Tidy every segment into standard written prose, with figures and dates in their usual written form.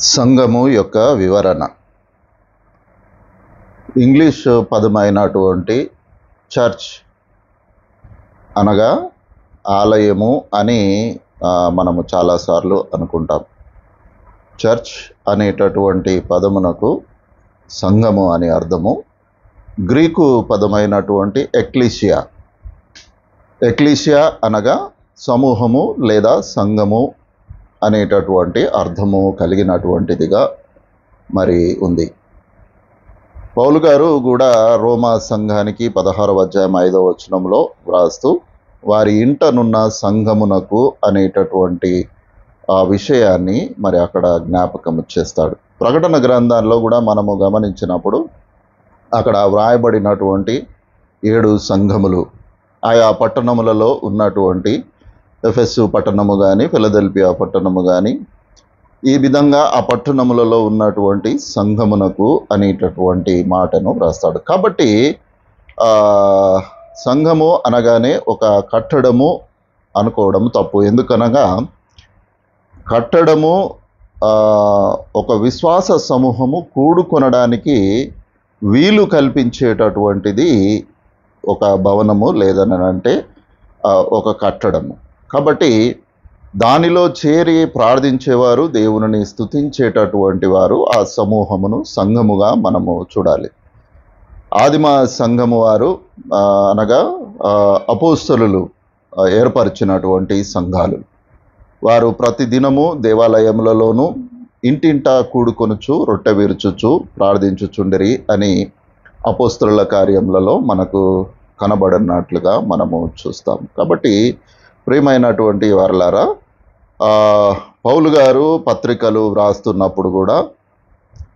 సంఘము యొక్క వివరణ. ఇంగ్లీష్ పదమైనటువంటి చర్చ్ అనగా ఆలయము అని మనము చాలాసార్లు అనుకుంటాం. చర్చ్ అనేటటువంటి పదమునకు సంఘము అని అర్థము. గ్రీకు పదమైనటువంటి ఎక్లీషియా అనగా సమూహము లేదా సంఘము అనేటటువంటి అర్థము కలిగినటువంటిదిగా మరి ఉంది. పౌలు గారు కూడా రోమా సంఘానికి 16వ అధ్యాయం 5వ వచనంలో వ్రాస్తూ వారి ఇంటనున్న సంఘమునకు అనేటటువంటి ఆ విషయాన్ని మరి అక్కడ జ్ఞాపకం చేస్తాడు. ప్రకటన గ్రంథాల్లో కూడా మనము గమనించినప్పుడు అక్కడ వ్రాయబడినటువంటి 7 సంఘములు ఆయా పట్టణములలో ఉన్నటువంటి ఎఫెసు పట్టణము కానీ ఫిలదెల్ఫియా పట్టణము కానీ ఈ విధంగా ఆ పట్టణములలో ఉన్నటువంటి సంఘమునకు అనేటటువంటి మాటను వ్రాస్తాడు. కాబట్టి సంఘము అనగానే ఒక కట్టడము అనుకోవడం తప్పు. ఎందుకనగా కట్టడము ఒక విశ్వాస సమూహము కూడుకొనడానికి వీలు కల్పించేటటువంటిది ఒక భవనము లేదనంటే ఒక కట్టడము. కాబట్టి దానిలో చేరి ప్రార్థించేవారు, దేవుని స్తుతించేటటువంటి వారు ఆ సమూహమును సంఘముగా మనము చూడాలి. ఆదిమ సంఘము వారు అనగా అపోస్తలులు ఏర్పరిచినటువంటి సంఘాలు. వారు ప్రతిదినము దేవాలయములలోనూ ఇంటింటా కూడుకొనుచు రొట్టె విరుచుచు ప్రార్థించుచుండిరి అని అపోస్తలుల కార్యములలో మనకు కనబడినట్లుగా మనము చూస్తాం. కాబట్టి ప్రియమైనటువంటి వారలారా, పౌలు గారు పత్రికలు వ్రాస్తున్నప్పుడు కూడా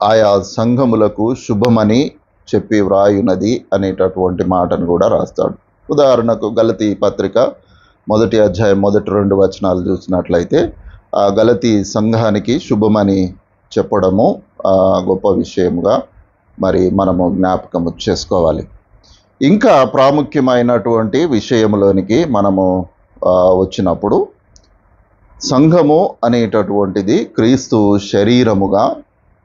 ఆయా సంఘములకు శుభమని చెప్పి వ్రాయునది అనేటటువంటి మాటను కూడా రాస్తాడు. ఉదాహరణకు గలతీ పత్రిక 1వ అధ్యాయం 1-2 వచనాలు చూసినట్లయితే ఆ గలతీ సంఘానికి శుభమని చెప్పడము గొప్ప విషయముగా మరి మనము జ్ఞాపకము చేసుకోవాలి. ఇంకా ప్రాముఖ్యమైనటువంటి విషయంలోనికి మనము వచ్చినప్పుడు సంఘము అనేటటువంటిది క్రీస్తు శరీరముగా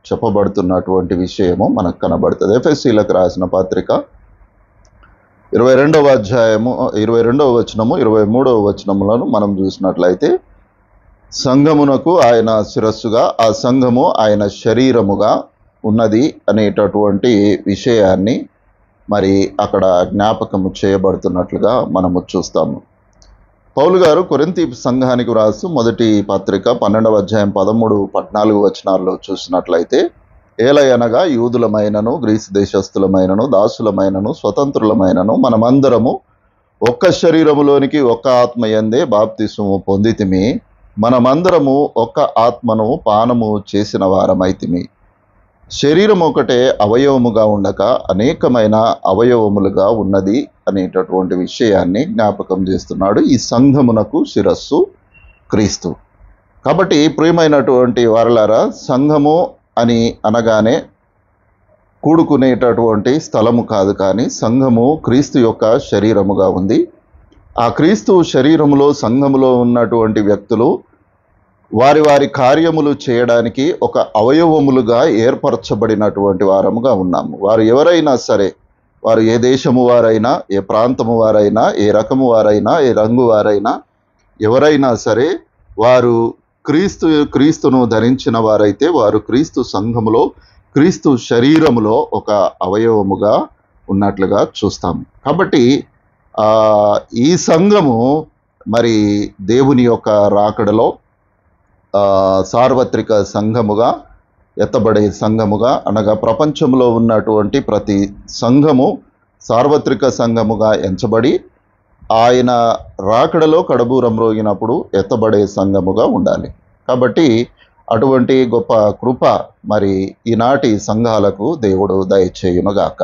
చెప్పబడుతున్నటువంటి విషయము మనకు కనబడుతుంది. ఎఫెసీలకు రాసిన పత్రిక 22వ అధ్యాయము 22వ వచనము 23వ వచనములను మనం చూసినట్లయితే సంఘమునకు ఆయన శిరస్సుగా, ఆ సంఘము ఆయన శరీరముగా ఉన్నది అనేటటువంటి విషయాన్ని మరి అక్కడ జ్ఞాపకము చేయబడుతున్నట్లుగా మనము చూస్తాము. పౌలు గారు కొరింథీ సంఘానికి వ్రాస్తూ మొదటి పత్రిక 12వ అధ్యాయం 13-14 వచనాల్లో చూసినట్లయితే ఏలయనగా యూదులమైనను గ్రీసు దేశస్థులమైనను దాసులమైనను స్వతంత్రులమైనను మనమందరము ఒక్క శరీరములోనికి ఒక్క ఆత్మయందే బాప్తిస్మము పొందితిమి, మనమందరము ఒక్క ఆత్మను పానము చేసిన వారమైతిమి. శరీరం ఒకటే అవయవముగా ఉండక అనేకమైన అవయవములుగా ఉన్నది అనేటటువంటి విషయాన్ని జ్ఞాపకం చేస్తున్నాడు. ఈ సంఘమునకు శిరస్సు క్రీస్తు. కాబట్టి ప్రియమైనటువంటి వారలారా, సంఘము అని అనగానే కూడుకునేటటువంటి స్థలము కాదు, కానీ సంఘము క్రీస్తు యొక్క శరీరముగా ఉంది. ఆ క్రీస్తు శరీరములో సంఘములో ఉన్నటువంటి వ్యక్తులు వారి వారి కార్యములు చేయడానికి ఒక అవయవములుగా ఏర్పరచబడినటువంటి వారముగా ఉన్నాము. వారు ఎవరైనా సరే, వారు ఏ దేశము వారైనా, ఏ ప్రాంతము వారైనా, ఏ రకము వారైనా, ఏ రంగు వారైనా, ఎవరైనా సరే వారు క్రీస్తును ధరించిన వారైతే వారు క్రీస్తు సంఘములో, క్రీస్తు శరీరములో ఒక అవయవముగా ఉన్నట్లుగా చూస్తాము. కాబట్టి ఈ సంఘము మరి దేవుని యొక్క రాకడలో సార్వత్రిక సంఘముగా ఎత్తబడే సంఘముగా అనగా ప్రపంచంలో ఉన్నటువంటి ప్రతి సంఘము సార్వత్రిక సంఘముగా ఎంచబడి ఆయన రాకడలో కడబూరం రోగినప్పుడు ఎత్తబడే సంఘముగా ఉండాలి. కాబట్టి అటువంటి గొప్ప కృప మరి ఈనాటి సంఘాలకు దేవుడు దయచేయునుగాక.